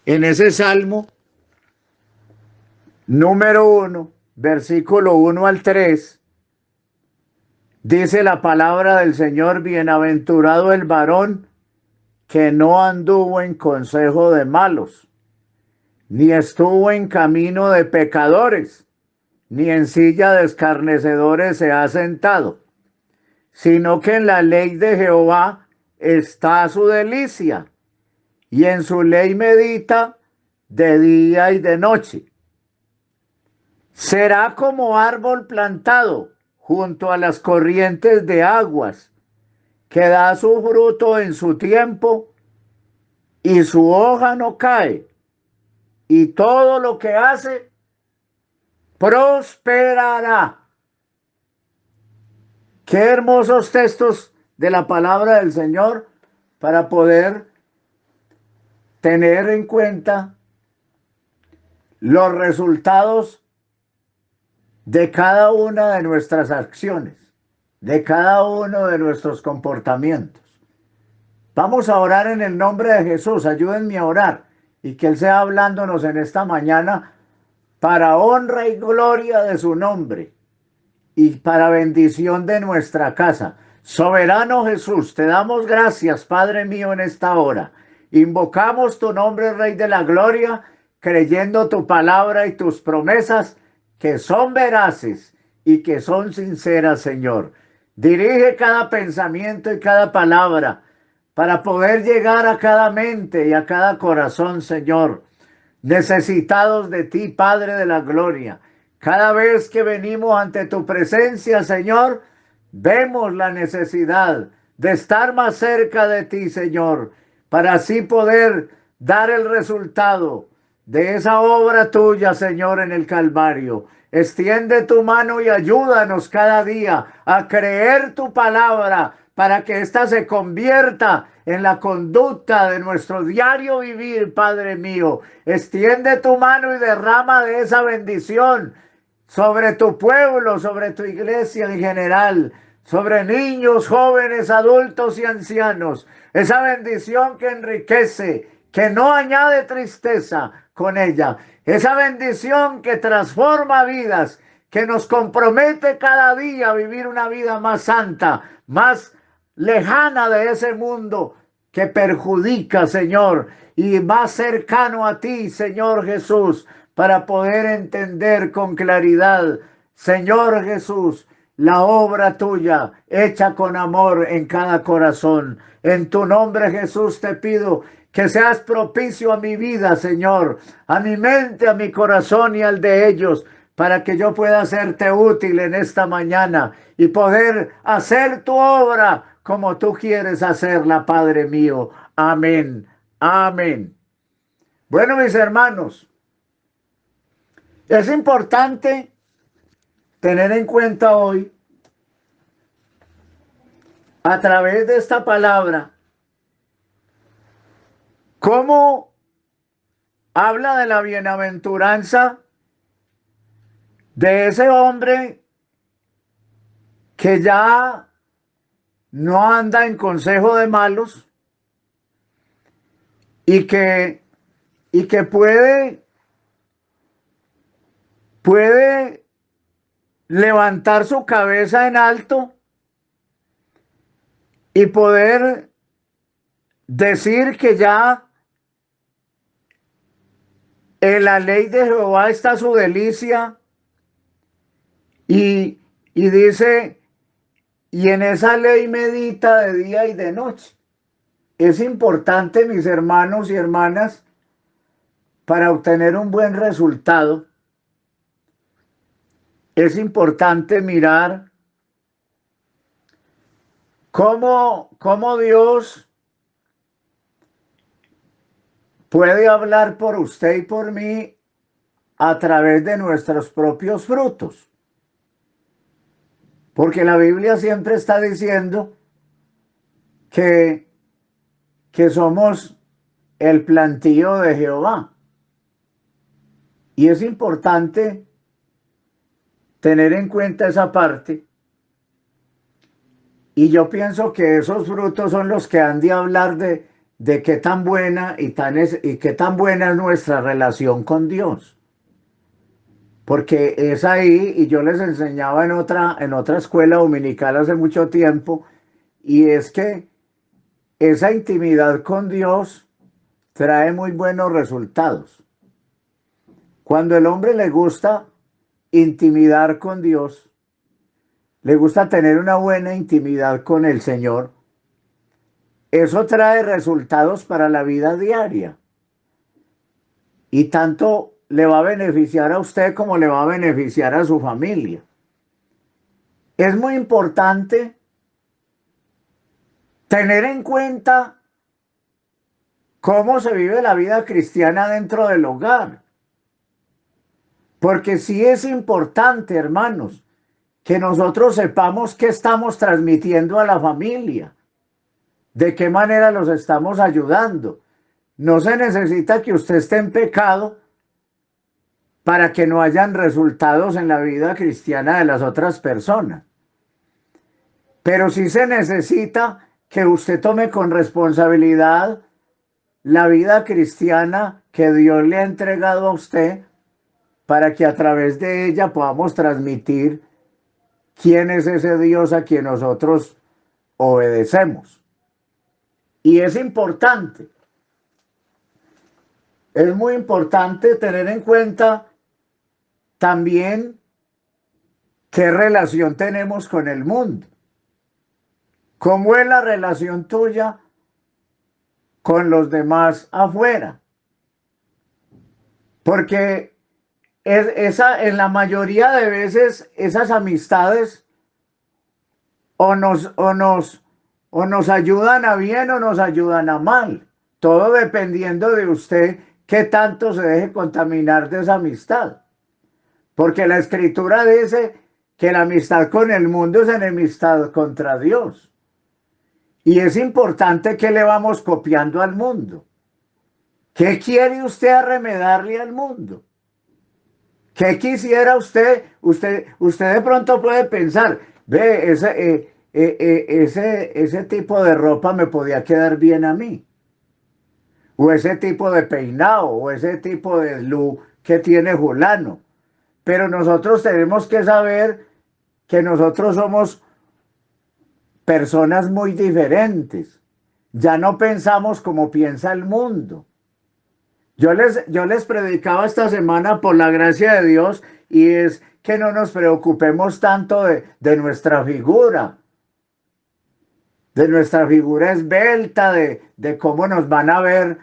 En ese salmo número 1, versículo 1 al 3, dice la palabra del Señor: bienaventurado el varón que no anduvo en consejo de malos, ni estuvo en camino de pecadores, ni en silla de escarnecedores se ha sentado, sino que en la ley de Jehová está su delicia, y en su ley medita de día y de noche. Será como árbol plantado junto a las corrientes de aguas, que da su fruto en su tiempo, y su hoja no cae, y todo lo que hace prosperará. Qué hermosos textos de la palabra del Señor para poder tener en cuenta los resultados de cada una de nuestras acciones, de cada uno de nuestros comportamientos. Vamos a orar en el nombre de Jesús. Ayúdenme a orar y que Él sea hablándonos en esta mañana para honra y gloria de su nombre y para bendición de nuestra casa. Soberano Jesús, te damos gracias, Padre mío, en esta hora. Invocamos tu nombre, Rey de la Gloria, creyendo tu palabra y tus promesas, que son veraces y que son sinceras, Señor. Dirige cada pensamiento y cada palabra para poder llegar a cada mente y a cada corazón, Señor, necesitados de ti, Padre de la Gloria. Cada vez que venimos ante tu presencia, Señor, vemos la necesidad de estar más cerca de ti, Señor, para así poder dar el resultado de esa obra tuya, Señor, en el Calvario. Extiende tu mano y ayúdanos cada día a creer tu palabra para que ésta se convierta en la conducta de nuestro diario vivir, Padre mío. Extiende tu mano y derrama de esa bendición sobre tu pueblo, sobre tu iglesia en general, sobre niños, jóvenes, adultos y ancianos. Esa bendición que enriquece, que no añade tristeza con ella. Esa bendición que transforma vidas, que nos compromete cada día a vivir una vida más santa, más lejana de ese mundo que perjudica, Señor, y más cercano a ti, Señor Jesús, para poder entender con claridad, Señor Jesús, la obra tuya hecha con amor en cada corazón. En tu nombre, Jesús, te pido que seas propicio a mi vida, Señor, a mi mente, a mi corazón y al de ellos, para que yo pueda serte útil en esta mañana y poder hacer tu obra como tú quieres hacerla, Padre mío. Amén. Amén. Bueno, mis hermanos, es importante tener en cuenta hoy, a través de esta palabra, cómo habla de la bienaventuranza de ese hombre que ya no anda en consejo de malos y que puede levantar su cabeza en alto y poder decir que ya en la ley de Jehová está su delicia, y dice, y en esa ley medita de día y de noche. Es importante, mis hermanos y hermanas, para obtener un buen resultado, es importante mirar cómo Dios puede hablar por usted y por mí a través de nuestros propios frutos. Porque la Biblia siempre está diciendo que somos el plantío de Jehová. Y es importante tener en cuenta esa parte. Y yo pienso que esos frutos son los que han de hablar de qué tan buena y qué tan buena es nuestra relación con Dios. Porque es ahí, y yo les enseñaba en otra escuela dominical hace mucho tiempo, y es que esa intimidad con Dios trae muy buenos resultados. Cuando el hombre le gusta intimidar con Dios, le gusta tener una buena intimidad con el Señor, eso trae resultados para la vida diaria. Y tanto le va a beneficiar a usted como le va a beneficiar a su familia. Es muy importante tener en cuenta cómo se vive la vida cristiana dentro del hogar. Porque sí es importante, hermanos, que nosotros sepamos qué estamos transmitiendo a la familia, de qué manera los estamos ayudando. No se necesita que usted esté en pecado para que no hayan resultados en la vida cristiana de las otras personas. Pero sí se necesita que usted tome con responsabilidad la vida cristiana que Dios le ha entregado a usted para que a través de ella podamos transmitir quién es ese Dios a quien nosotros obedecemos. Y es muy importante tener en cuenta también qué relación tenemos con el mundo. ¿Cómo es la relación tuya con los demás afuera? Porque en la mayoría de veces esas amistades o nos ayudan a bien o nos ayudan a mal. Todo dependiendo de usted qué tanto se deje contaminar de esa amistad. Porque la Escritura dice que la amistad con el mundo es enemistad contra Dios. Y es importante que le vamos copiando al mundo. ¿Qué quiere usted arremedarle al mundo? ¿Qué quisiera usted? Usted de pronto puede pensar, ve, ese tipo de ropa me podía quedar bien a mí. O ese tipo de peinado, o ese tipo de look que tiene fulano. Pero nosotros tenemos que saber que nosotros somos personas muy diferentes. Ya no pensamos como piensa el mundo. Yo les predicaba esta semana por la gracia de Dios y es que no nos preocupemos tanto de nuestra figura esbelta, de cómo nos van a ver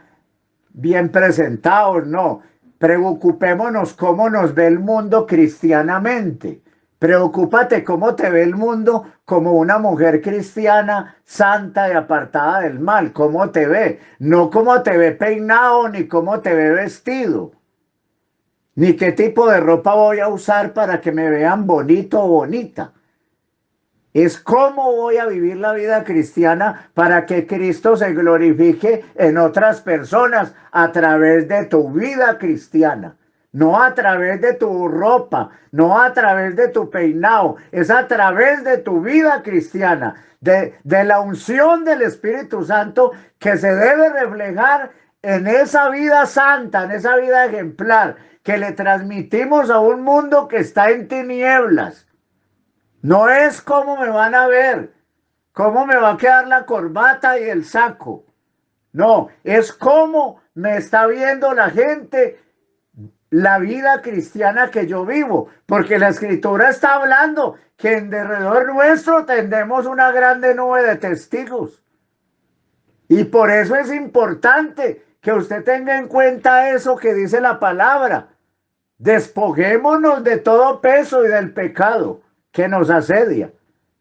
bien presentados, no. Preocupémonos cómo nos ve el mundo cristianamente. Preocúpate cómo te ve el mundo como una mujer cristiana, santa y apartada del mal. ¿Cómo te ve? No cómo te ve peinado, ni cómo te ve vestido. Ni qué tipo de ropa voy a usar para que me vean bonito o bonita. Es cómo voy a vivir la vida cristiana para que Cristo se glorifique en otras personas a través de tu vida cristiana. No a través de tu ropa, no a través de tu peinado, es a través de tu vida cristiana, de la unción del Espíritu Santo que se debe reflejar en esa vida santa, en esa vida ejemplar que le transmitimos a un mundo que está en tinieblas. No es cómo me van a ver, cómo me va a quedar la corbata y el saco. No, es cómo me está viendo la gente la vida cristiana que yo vivo. Porque la Escritura está hablando que en derredor nuestro tendremos una grande nube de testigos. Y por eso es importante que usted tenga en cuenta eso que dice la palabra. Despojémonos de todo peso y del pecado que nos asedia,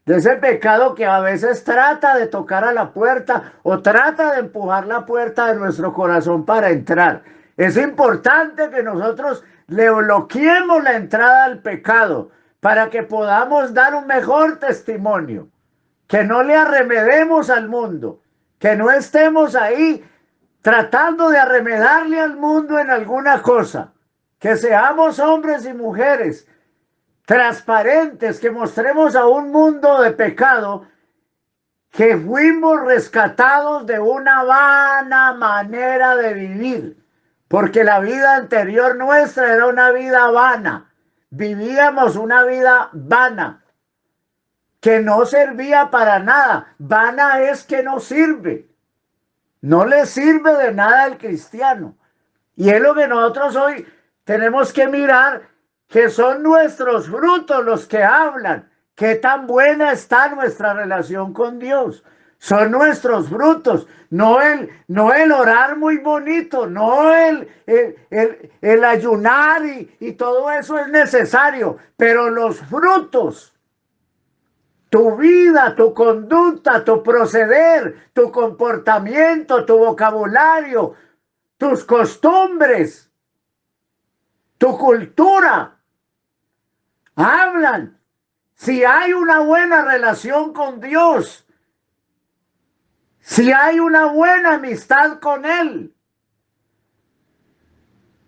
de ese pecado que a veces trata de tocar a la puerta o trata de empujar la puerta de nuestro corazón para entrar. Es importante que nosotros le bloqueemos la entrada al pecado para que podamos dar un mejor testimonio, que no le arremedemos al mundo, que no estemos ahí tratando de arremedarle al mundo en alguna cosa, que seamos hombres y mujeres transparentes, que mostremos a un mundo de pecado que fuimos rescatados de una vana manera de vivir, porque la vida anterior nuestra era una vida vana. Vivíamos una vida vana, que no servía para nada. Vana es que no sirve. No le sirve de nada al cristiano. Y es lo que nosotros hoy tenemos que mirar, que son nuestros frutos los que hablan. Qué tan buena está nuestra relación con Dios. Son nuestros frutos, no el orar muy bonito, no el ayunar y todo eso es necesario, pero los frutos, tu vida, tu conducta, tu proceder, tu comportamiento, tu vocabulario, tus costumbres, tu cultura, hablan. Si hay una buena relación con Dios, si hay una buena amistad con Él,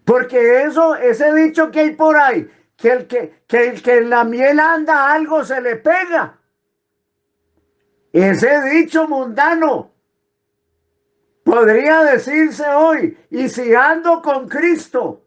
porque ese dicho que hay por ahí, que el que en la miel anda algo se le pega, ese dicho mundano podría decirse hoy, y si ando con Cristo,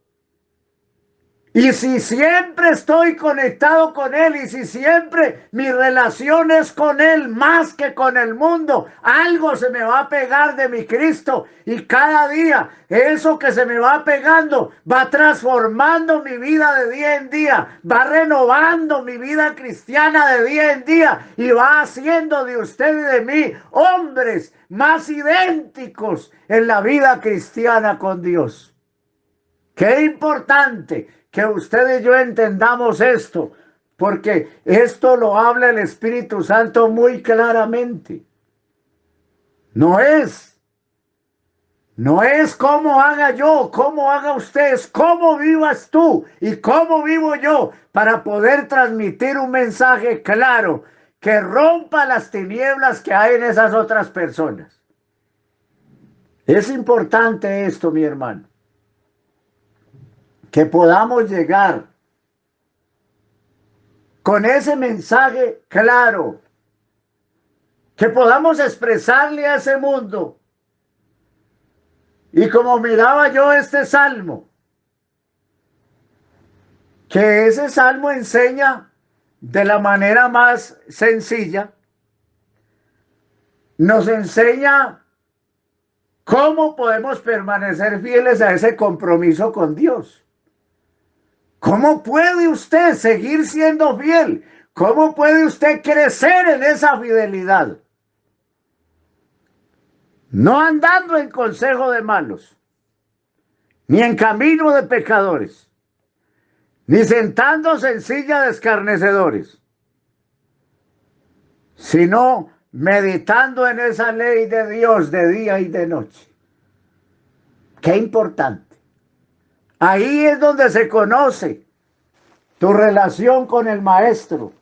y si siempre estoy conectado con Él, y si siempre mi relación es con Él más que con el mundo, algo se me va a pegar de mi Cristo. Y cada día eso que se me va pegando va transformando mi vida de día en día, va renovando mi vida cristiana de día en día y va haciendo de usted y de mí hombres más idénticos en la vida cristiana con Dios. Qué importante que usted y yo entendamos esto, porque esto lo habla el Espíritu Santo muy claramente. No es cómo haga yo, cómo haga usted, es cómo vivas tú y cómo vivo yo para poder transmitir un mensaje claro que rompa las tinieblas que hay en esas otras personas. Es importante esto, mi hermano, que podamos llegar con ese mensaje claro, que podamos expresarle a ese mundo. Y como miraba yo este salmo, que ese salmo enseña de la manera más sencilla, nos enseña cómo podemos permanecer fieles a ese compromiso con Dios. ¿Cómo puede usted seguir siendo fiel? ¿Cómo puede usted crecer en esa fidelidad? No andando en consejo de malos, ni en camino de pecadores, ni sentándose en silla de escarnecedores, sino meditando en esa ley de Dios de día y de noche. Qué importante. Ahí es donde se conoce tu relación con el Maestro.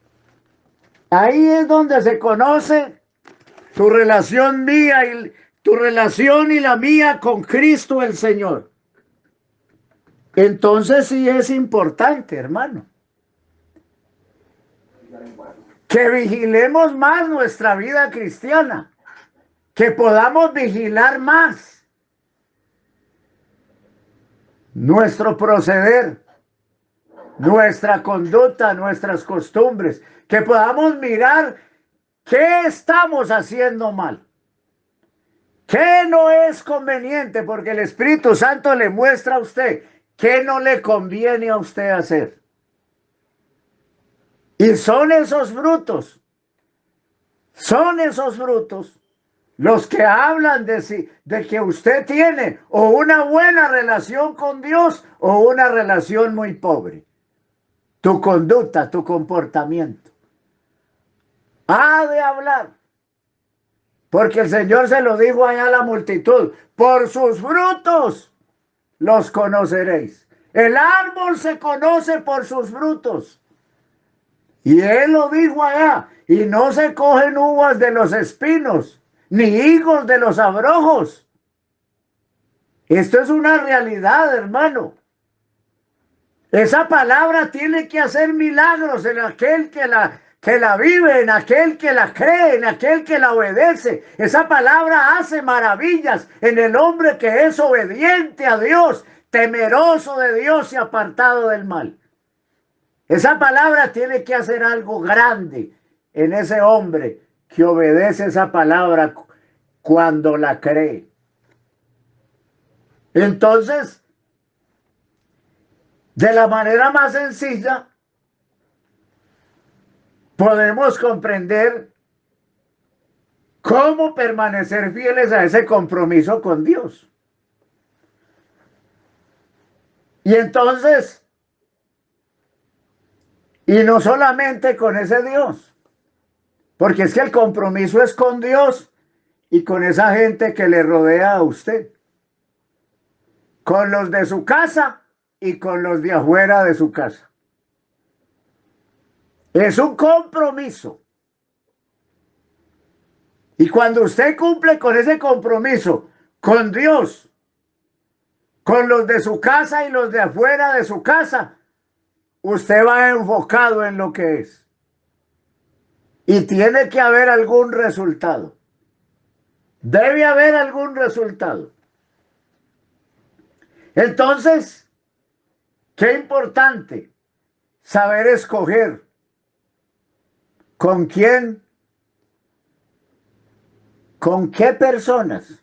Ahí es donde se conoce tu relación mía y tu relación y la mía con Cristo el Señor. Entonces sí es importante, hermano, que vigilemos más nuestra vida cristiana, que podamos vigilar más nuestro proceder, nuestra conducta, nuestras costumbres, que podamos mirar qué estamos haciendo mal, qué no es conveniente, porque el Espíritu Santo le muestra a usted qué no le conviene a usted hacer. Y son esos frutos los que hablan de que usted tiene o una buena relación con Dios o una relación muy pobre. Tu conducta, tu comportamiento. Ha de hablar. Porque el Señor se lo dijo allá a la multitud. Por sus frutos los conoceréis. El árbol se conoce por sus frutos. Y Él lo dijo allá. Y no se cogen uvas de los espinos, ni higos de los abrojos. Esto es una realidad, hermano. Esa palabra tiene que hacer milagros en aquel que que la vive, en aquel que la cree, en aquel que la obedece. Esa palabra hace maravillas en el hombre que es obediente a Dios, temeroso de Dios y apartado del mal. Esa palabra tiene que hacer algo grande en ese hombre que obedece esa palabra cuando la cree. Entonces, de la manera más sencilla, podemos comprender cómo permanecer fieles a ese compromiso con Dios. Y entonces, y no solamente con ese Dios, porque es que el compromiso es con Dios y con esa gente que le rodea a usted, con los de su casa y con los de afuera de su casa. Es un compromiso. Y cuando usted cumple con ese compromiso, con Dios, con los de su casa y los de afuera de su casa, usted va enfocado en lo que es. Y tiene que haber algún resultado. Debe haber algún resultado. Entonces, qué importante saber escoger con quién, con qué personas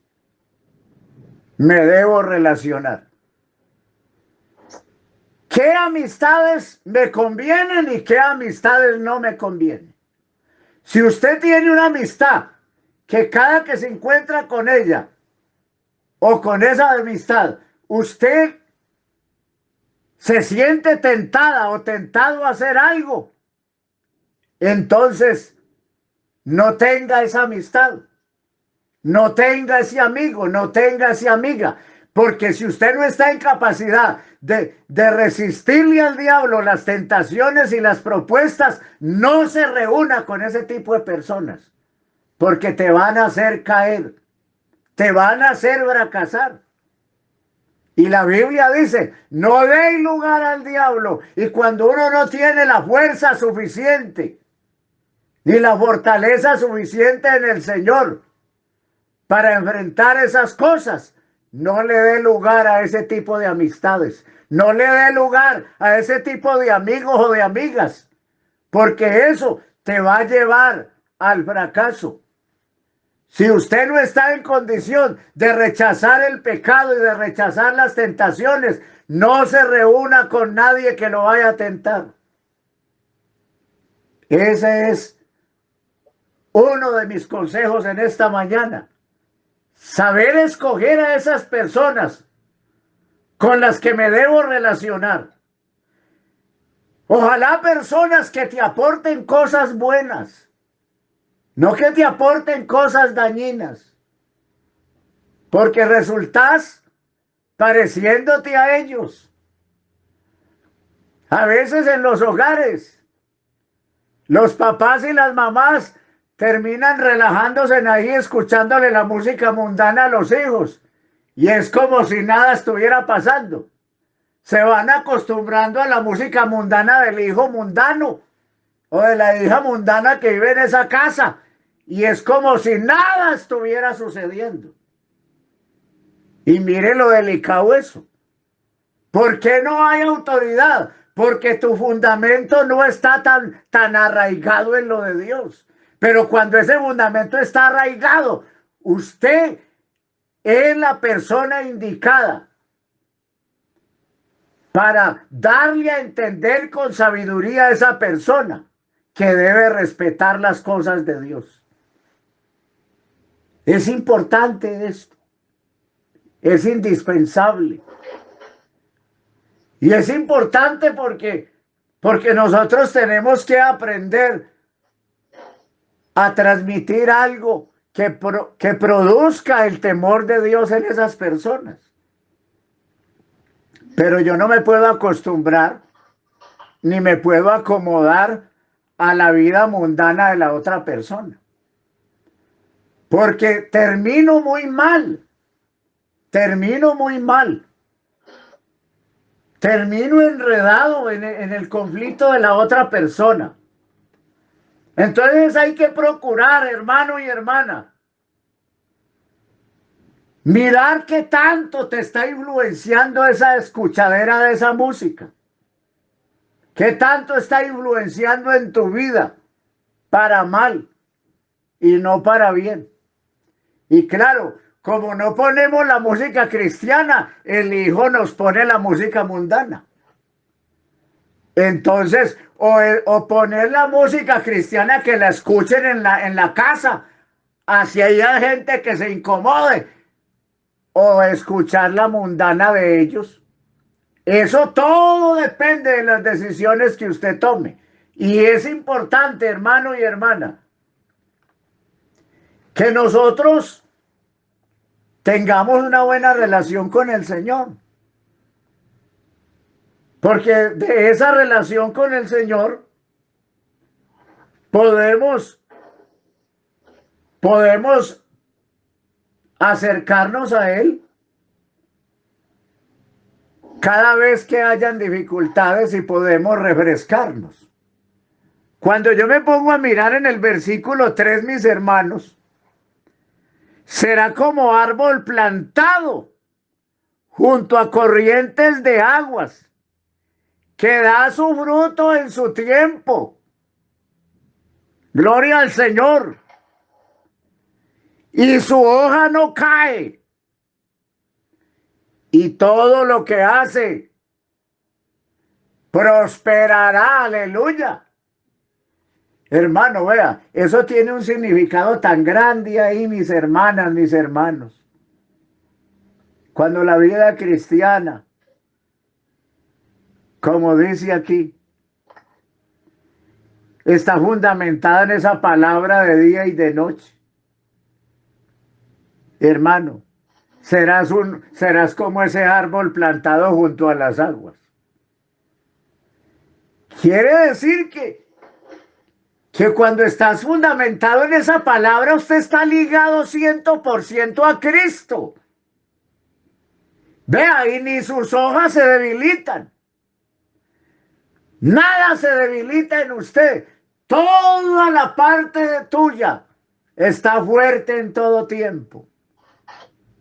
me debo relacionar. ¿Qué amistades me convienen y qué amistades no me convienen? Si usted tiene una amistad que cada que se encuentra con ella o con esa amistad, usted se siente tentada o tentado a hacer algo, entonces no tenga esa amistad, no tenga ese amigo, no tenga esa amiga. Porque si usted no está en capacidad de resistirle al diablo las tentaciones y las propuestas, no se reúna con ese tipo de personas. Porque te van a hacer caer, te van a hacer fracasar. Y la Biblia dice, no deis lugar al diablo. Y cuando uno no tiene la fuerza suficiente, ni la fortaleza suficiente en el Señor para enfrentar esas cosas, no le dé lugar a ese tipo de amistades. No le dé lugar a ese tipo de amigos o de amigas, porque eso te va a llevar al fracaso. Si usted no está en condición de rechazar el pecado y de rechazar las tentaciones, no se reúna con nadie que lo vaya a tentar. Ese es uno de mis consejos en esta mañana. Saber escoger a esas personas con las que me debo relacionar. Ojalá personas que te aporten cosas buenas, no que te aporten cosas dañinas, porque resultas pareciéndote a ellos. A veces en los hogares, los papás y las mamás terminan relajándose ahí escuchándole la música mundana a los hijos. Y es como si nada estuviera pasando. Se van acostumbrando a la música mundana del hijo mundano o de la hija mundana que vive en esa casa. Y es como si nada estuviera sucediendo. Y mire lo delicado eso. ¿Por qué no hay autoridad? Porque tu fundamento no está tan arraigado en lo de Dios. Pero cuando ese fundamento está arraigado, usted es la persona indicada para darle a entender con sabiduría a esa persona que debe respetar las cosas de Dios. Es importante esto. Es indispensable. Y es importante porque nosotros tenemos que aprender a transmitir algo que produzca el temor de Dios en esas personas. Pero yo no me puedo acostumbrar ni me puedo acomodar a la vida mundana de la otra persona. Porque termino muy mal. Termino muy mal. Termino enredado en el conflicto de la otra persona. Entonces hay que procurar, hermano y hermana, mirar qué tanto te está influenciando esa escuchadera de esa música. ¿Qué tanto está influenciando en tu vida para mal y no para bien? Y claro, como no ponemos la música cristiana, el hijo nos pone la música mundana. Entonces, o poner la música cristiana que la escuchen en la casa, así haya gente que se incomode, o escuchar la mundana de ellos. Eso todo depende de las decisiones que usted tome. Y es importante, hermano y hermana, que nosotros tengamos una buena relación con el Señor. Porque de esa relación con el Señor podemos acercarnos a Él cada vez que hayan dificultades y podemos refrescarnos. Cuando yo me pongo a mirar en el versículo 3, mis hermanos, será como árbol plantado junto a corrientes de aguas, que da su fruto en su tiempo. Gloria al Señor. Y su hoja no cae. Y todo lo que hace prosperará. Aleluya. Hermano, vea, eso tiene un significado tan grande ahí, mis hermanas, mis hermanos. Cuando la vida cristiana, como dice aquí, está fundamentada en esa palabra de día y de noche. Hermano, serás como ese árbol plantado junto a las aguas. Quiere decir que cuando estás fundamentado en esa palabra, usted está ligado 100% a Cristo. Vea, y ni sus hojas se debilitan. Nada se debilita en usted. Toda la parte tuya está fuerte en todo tiempo.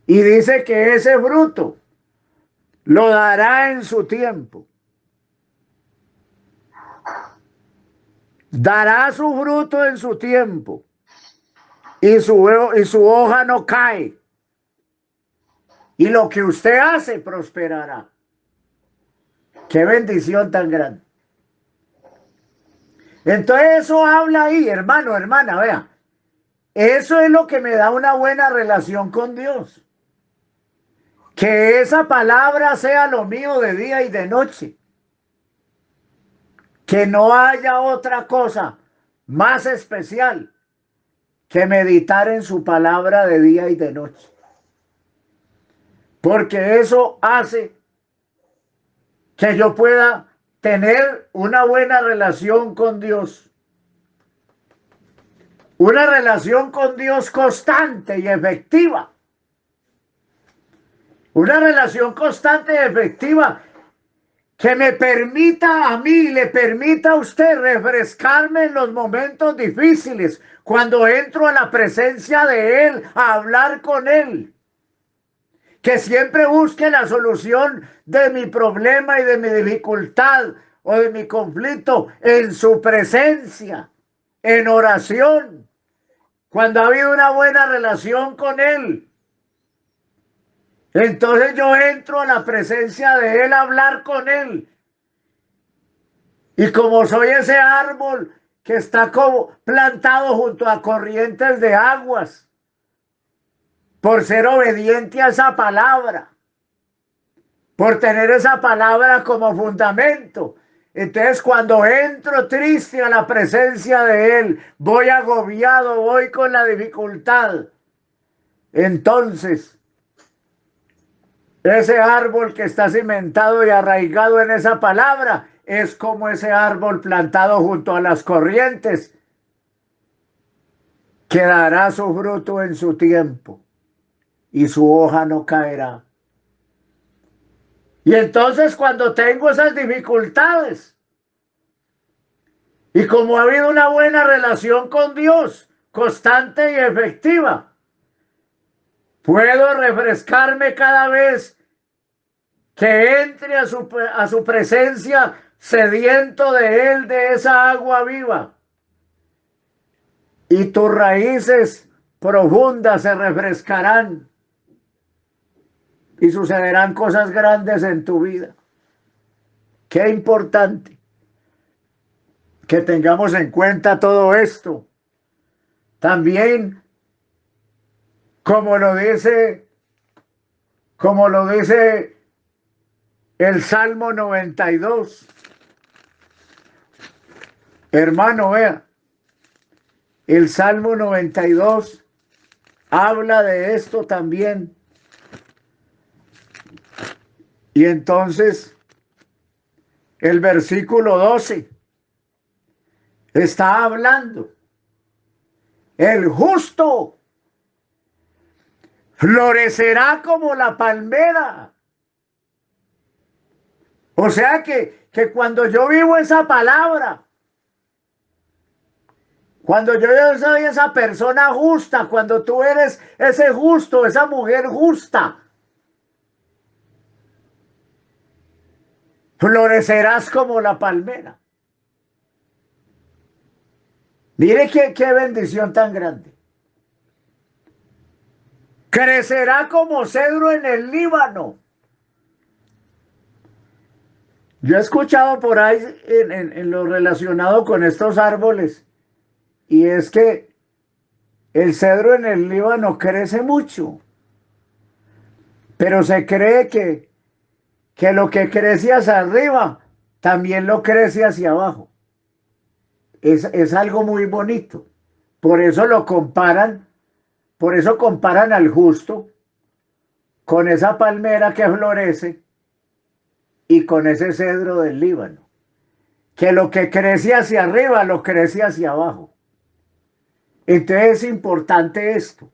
Y dice que ese fruto lo dará en su tiempo. Dará su fruto en su tiempo. Y su hoja no cae. Y lo que usted hace prosperará. Qué bendición tan grande. Entonces eso habla ahí, hermano, hermana, vea. Eso es lo que me da una buena relación con Dios. Que esa palabra sea lo mío de día y de noche. Que no haya otra cosa más especial que meditar en su palabra de día y de noche. Porque eso hace que yo pueda tener una buena relación con Dios. Una relación con Dios constante y efectiva. Una relación constante y efectiva que me permita a mí, le permita a usted refrescarme en los momentos difíciles, cuando entro a la presencia de Él, a hablar con Él. Que siempre busque la solución de mi problema y de mi dificultad o de mi conflicto en su presencia, en oración, cuando ha habido una buena relación con Él. Entonces yo entro a la presencia de Él a hablar con Él. Y como soy ese árbol que está como plantado junto a corrientes de aguas, por ser obediente a esa palabra, por tener esa palabra como fundamento. Entonces cuando entro triste a la presencia de Él, voy agobiado, voy con la dificultad, entonces ese árbol que está cimentado y arraigado en esa palabra es como ese árbol plantado junto a las corrientes, que dará su fruto en su tiempo y su hoja no caerá. Y entonces cuando tengo esas dificultades, Y como ha habido una buena relación con Dios, constante y efectiva, puedo refrescarme cada vez que entre a su presencia sediento de Él, de esa agua viva. Y tus raíces profundas se refrescarán y sucederán cosas grandes en tu vida. Qué importante que tengamos en cuenta todo esto. También, como lo dice el Salmo 92. Hermano, vea, el Salmo 92 habla de esto también. Y entonces, el versículo 12 está hablando. El justo florecerá como la palmera. O sea que cuando yo vivo esa palabra, cuando yo soy esa persona justa, cuando tú eres ese justo, esa mujer justa, florecerás como la palmera. Mire qué bendición tan grande. Crecerá como cedro en el Líbano. Yo he escuchado por ahí en lo relacionado con estos árboles, y es que el cedro en el Líbano crece mucho, pero se cree que lo que crece hacia arriba también lo crece hacia abajo. Es algo muy bonito. Por eso por eso comparan al justo con esa palmera que florece y con ese cedro del Líbano, que lo que crece hacia arriba lo crece hacia abajo. Entonces es importante esto.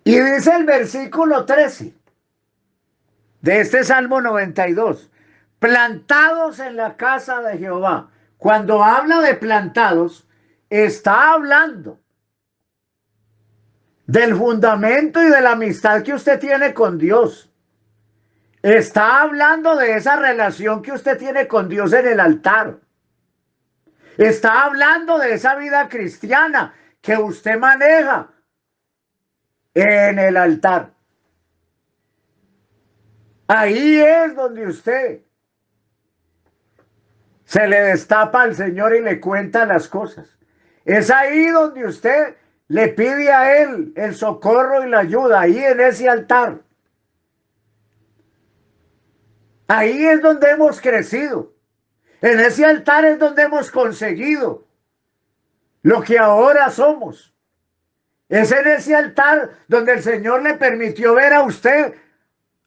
Y dice el versículo 13 de este Salmo 92, plantados en la casa de Jehová. Cuando habla de plantados, está hablando del fundamento y de la amistad que usted tiene con Dios. Está hablando de esa relación que usted tiene con Dios en el altar. Está hablando de esa vida cristiana que usted maneja en el altar. Ahí es donde usted se le destapa al Señor y le cuenta las cosas. Es ahí donde usted le pide a Él el socorro y la ayuda, ahí en ese altar. Ahí es donde hemos crecido. En ese altar es donde hemos conseguido lo que ahora somos. Es en ese altar donde el Señor le permitió ver a usted,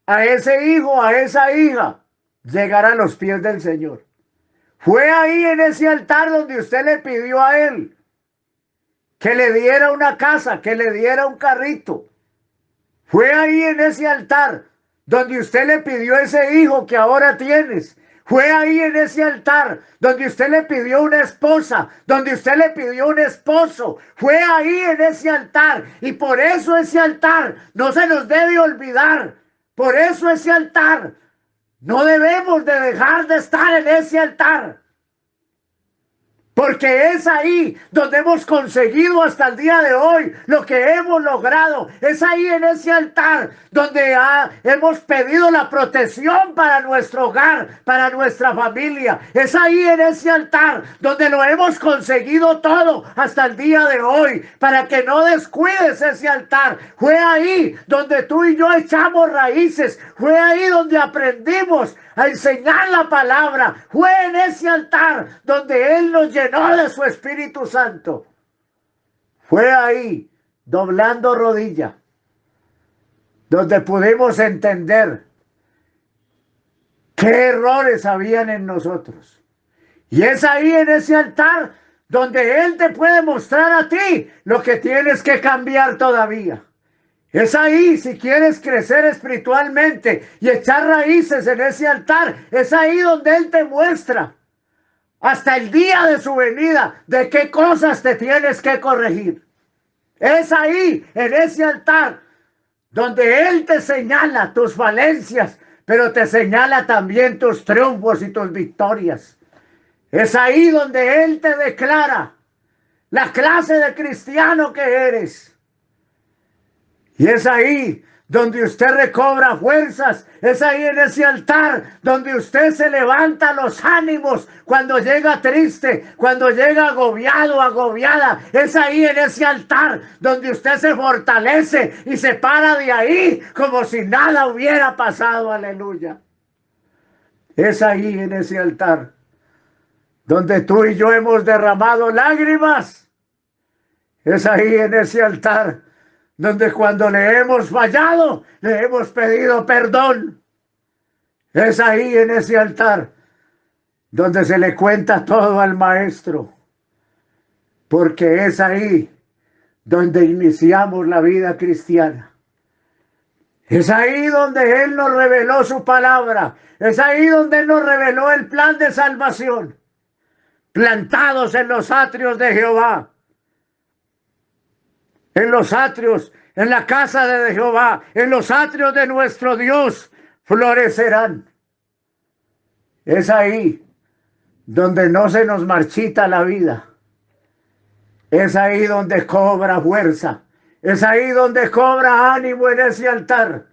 a ese hijo, a esa hija, llegar a los pies del Señor. Fue ahí en ese altar donde usted le pidió a Él que le diera una casa, que le diera un carrito. Fue ahí en ese altar donde usted le pidió ese hijo que ahora tienes. Fue ahí en ese altar donde usted le pidió una esposa, donde usted le pidió un esposo. Fue ahí en ese altar. Y por eso ese altar no se nos debe olvidar. Por eso ese altar, no debemos de dejar de estar en ese altar. Porque es ahí donde hemos conseguido hasta el día de hoy lo que hemos logrado. Es ahí en ese altar donde hemos pedido la protección para nuestro hogar, para nuestra familia. Es ahí en ese altar donde lo hemos conseguido todo hasta el día de hoy. Para que no descuides ese altar. Fue ahí donde tú y yo echamos raíces. Fue ahí donde aprendimos a enseñar la palabra. Fue en ese altar donde Él nos llenó de su Espíritu Santo. Fue ahí, doblando rodilla, donde pudimos entender qué errores habían en nosotros. Y es ahí en ese altar donde Él te puede mostrar a ti lo que tienes que cambiar todavía. Es ahí, si quieres crecer espiritualmente y echar raíces en ese altar, es ahí donde Él te muestra hasta el día de su venida, de qué cosas te tienes que corregir. Es ahí, en ese altar, donde Él te señala tus falencias, pero te señala también tus triunfos y tus victorias. Es ahí donde Él te declara la clase de cristiano que eres. Y es ahí donde usted recobra fuerzas. Es ahí en ese altar donde usted se levanta los ánimos cuando llega triste, cuando llega agobiado, agobiada. Es ahí en ese altar donde usted se fortalece y se para de ahí como si nada hubiera pasado. Aleluya. Es ahí en ese altar donde tú y yo hemos derramado lágrimas. Es ahí en ese altar donde cuando le hemos fallado, le hemos pedido perdón. Es ahí en ese altar donde se le cuenta todo al Maestro, porque es ahí donde iniciamos la vida cristiana. Es ahí donde Él nos reveló su palabra. Es ahí donde Él nos reveló el plan de salvación. Plantados en los atrios de Jehová. En los atrios, en la casa de Jehová, en los atrios de nuestro Dios, florecerán. Es ahí donde no se nos marchita la vida. Es ahí donde cobra fuerza. Es ahí donde cobra ánimo en ese altar.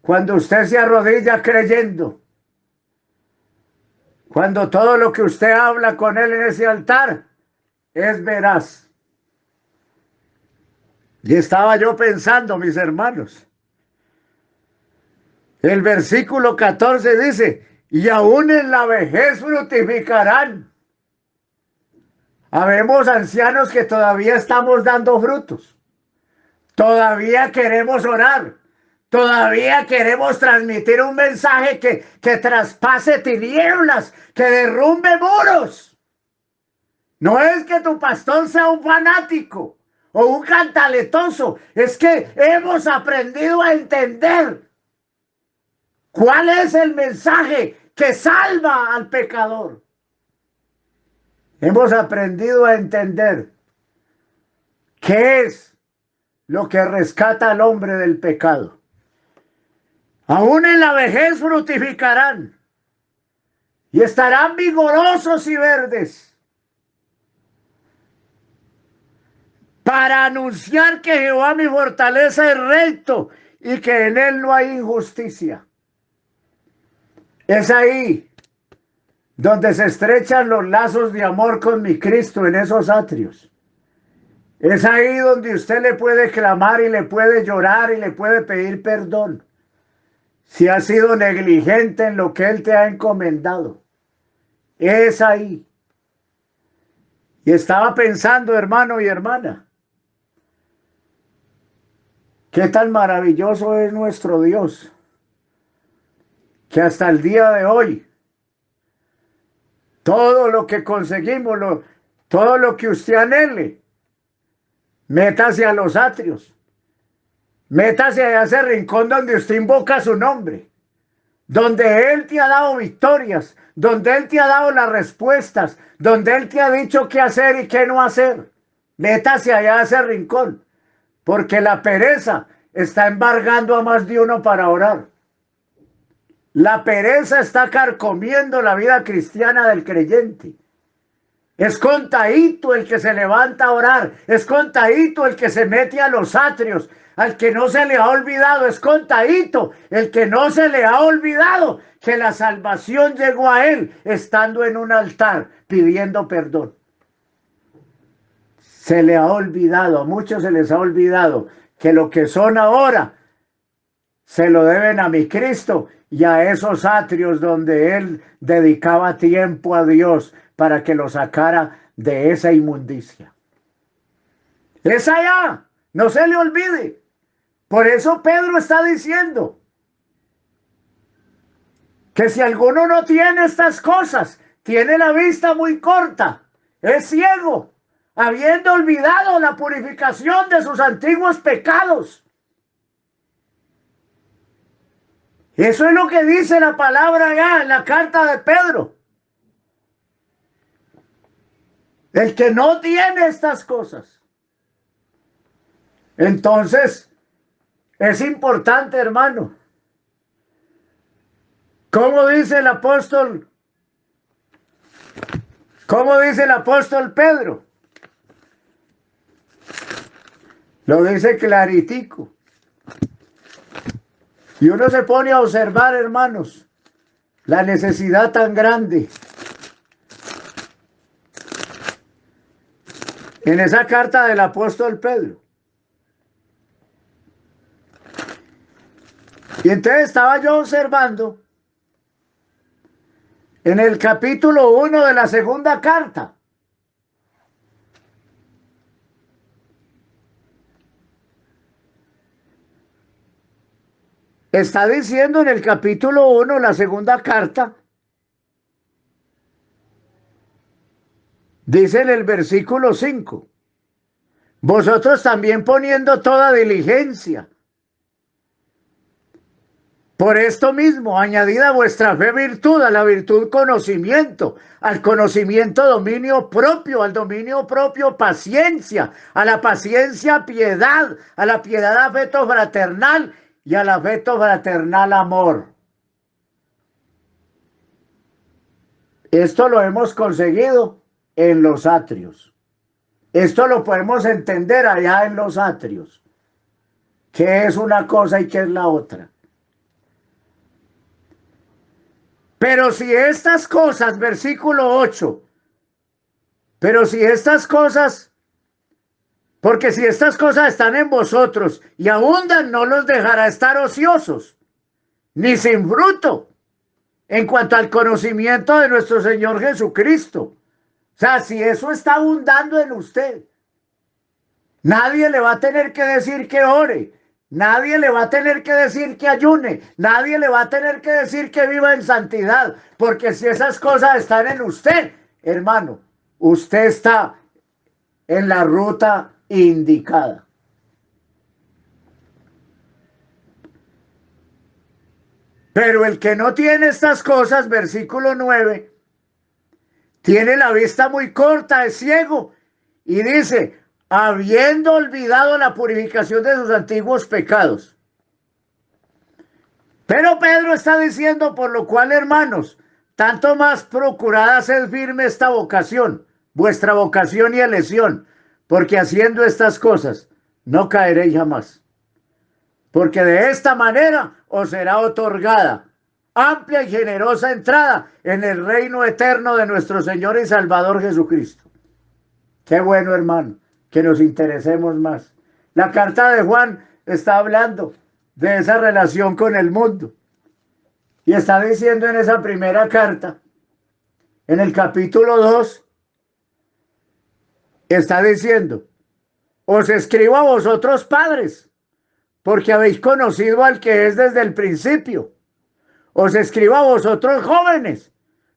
Cuando usted se arrodilla creyendo. Cuando todo lo que usted habla con Él en ese altar es veraz. Y estaba yo pensando, mis hermanos, el versículo 14 dice, y aún en la vejez fructificarán. Habemos ancianos que todavía estamos dando frutos. Todavía queremos orar. Todavía queremos transmitir un mensaje que traspase tinieblas, que derrumbe muros. No es que tu pastor sea un fanático o un cantaletoso, es que hemos aprendido a entender cuál es el mensaje que salva al pecador. Hemos aprendido a entender qué es lo que rescata al hombre del pecado. Aún en la vejez fructificarán y estarán vigorosos y verdes, para anunciar que Jehová mi fortaleza es recto y que en Él no hay injusticia. Es ahí donde se estrechan los lazos de amor con mi Cristo, en esos atrios. Es ahí donde usted le puede clamar y le puede llorar y le puede pedir perdón si ha sido negligente en lo que Él te ha encomendado. Es ahí. Y estaba pensando, hermano y hermana, qué tan maravilloso es nuestro Dios, que hasta el día de hoy, todo lo que conseguimos, todo lo que usted anhele, métase a los atrios, métase a ese rincón donde usted invoca su nombre, donde Él te ha dado victorias, donde Él te ha dado las respuestas, donde Él te ha dicho qué hacer y qué no hacer. Métase allá a ese rincón, porque la pereza está embargando a más de uno para orar. La pereza está carcomiendo la vida cristiana del creyente. Es contadito el que se levanta a orar, es contadito el que se mete a los atrios, al que no se le ha olvidado, es contadito el que no se le ha olvidado que la salvación llegó a él estando en un altar pidiendo perdón. Se le ha olvidado, a muchos se les ha olvidado que lo que son ahora se lo deben a mi Cristo y a esos atrios donde Él dedicaba tiempo a Dios para que lo sacara de esa inmundicia. Es allá, no se le olvide. Por eso Pedro está diciendo que si alguno no tiene estas cosas, tiene la vista muy corta, es ciego, habiendo olvidado la purificación de sus antiguos pecados. Eso es lo que dice la palabra allá en la carta de Pedro. El que no tiene estas cosas. Entonces, es importante, hermano. ¿Cómo dice el apóstol? ¿Cómo dice el apóstol Pedro? Lo dice claritico. Y uno se pone a observar, hermanos, la necesidad tan grande en esa carta del apóstol Pedro. Y entonces estaba yo observando en el capítulo 1 de la segunda carta. Está diciendo en el capítulo 1, la segunda carta, dice en el versículo 5, vosotros también poniendo toda diligencia. Por esto mismo, añadida a vuestra fe virtud, a la virtud conocimiento, al conocimiento dominio propio, al dominio propio paciencia, a la paciencia piedad, a la piedad afecto fraternal y al afecto fraternal amor. Esto lo hemos conseguido en los atrios. Esto lo podemos entender allá en los atrios. ¿Qué es una cosa y qué es la otra? Pero si estas cosas, versículo 8, pero si estas cosas, porque si estas cosas están en vosotros y abundan, no los dejará estar ociosos, ni sin fruto, en cuanto al conocimiento de nuestro Señor Jesucristo. O sea, si eso está abundando en usted, nadie le va a tener que decir que ore. Nadie le va a tener que decir que ayune, nadie le va a tener que decir que viva en santidad, porque si esas cosas están en usted, hermano, usted está en la ruta indicada. Pero el que no tiene estas cosas, versículo 9, tiene la vista muy corta, es ciego, y dice, habiendo olvidado la purificación de sus antiguos pecados. Pero Pedro está diciendo, por lo cual, hermanos, tanto más procurad hacer firme esta vocación, vuestra vocación y elección, porque haciendo estas cosas no caeréis jamás. Porque de esta manera os será otorgada amplia y generosa entrada en el reino eterno de nuestro Señor y Salvador Jesucristo. Qué bueno, hermano, que nos interesemos más. La carta de Juan está hablando de esa relación con el mundo. Y está diciendo en esa primera carta, en el capítulo 2, está diciendo, os escribo a vosotros padres, porque habéis conocido al que es desde el principio. Os escribo a vosotros jóvenes,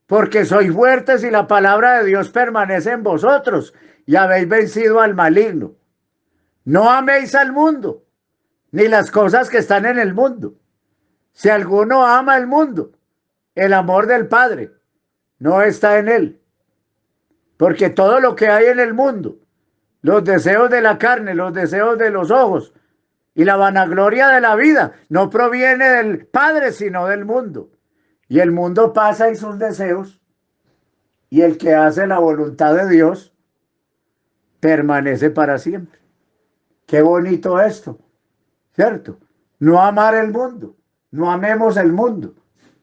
porque sois fuertes y la palabra de Dios permanece en vosotros y habéis vencido al maligno. No améis al mundo, ni las cosas que están en el mundo. Si alguno ama el mundo, el amor del Padre no está en él. Porque todo lo que hay en el mundo, los deseos de la carne, los deseos de los ojos y la vanagloria de la vida, no proviene del Padre, sino del mundo. Y el mundo pasa y sus deseos, y el que hace la voluntad de Dios permanece para siempre. Qué bonito esto, ¿cierto? No amar el mundo, no amemos el mundo.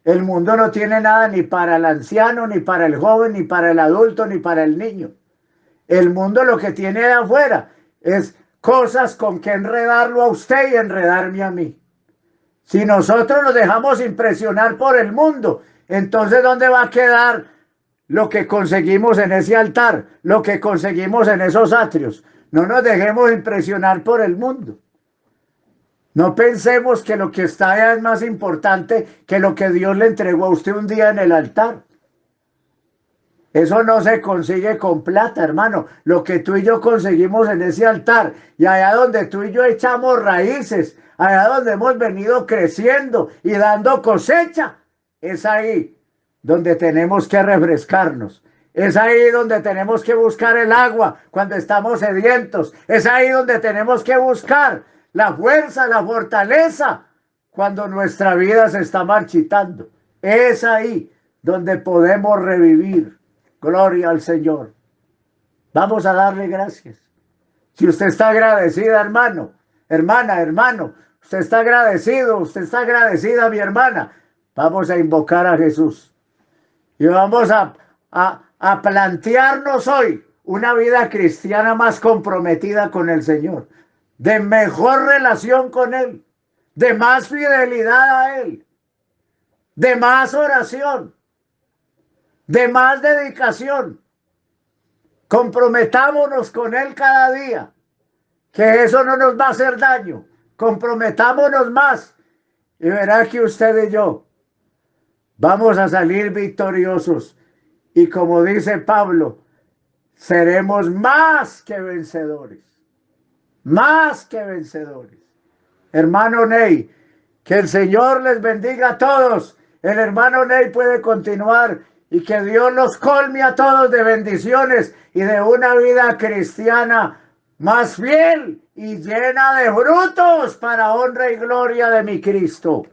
El mundo no tiene nada ni para el anciano, ni para el joven, ni para el adulto, ni para el niño. El mundo lo que tiene de afuera es cosas con que enredarlo a usted y enredarme a mí. Si nosotros nos dejamos impresionar por el mundo, entonces ¿dónde va a quedar lo que conseguimos en ese altar, lo que conseguimos en esos atrios? No nos dejemos impresionar por el mundo. No pensemos que lo que está allá es más importante que lo que Dios le entregó a usted un día en el altar. Eso no se consigue con plata, hermano. Lo que tú y yo conseguimos en ese altar, y allá donde tú y yo echamos raíces, allá donde hemos venido creciendo y dando cosecha, es ahí donde tenemos que refrescarnos. Es ahí donde tenemos que buscar el agua cuando estamos sedientos. Es ahí donde tenemos que buscar la fuerza, la fortaleza cuando nuestra vida se está marchitando. Es ahí donde podemos revivir. Gloria al Señor. Vamos a darle gracias. Si usted está agradecida, hermano, hermana, hermano, usted está agradecido, usted está agradecida, mi hermana, vamos a invocar a Jesús. Y vamos a plantearnos hoy una vida cristiana más comprometida con el Señor, de mejor relación con Él, de más fidelidad a Él, de más oración, de más dedicación. Comprometámonos con Él cada día, que eso no nos va a hacer daño. Comprometámonos más y verá que usted y yo vamos a salir victoriosos. Y como dice Pablo, seremos más que vencedores. Más que vencedores. Hermano Ney, que el Señor les bendiga a todos. El hermano Ney puede continuar y que Dios los colme a todos de bendiciones y de una vida cristiana más fiel y llena de frutos para honra y gloria de mi Cristo.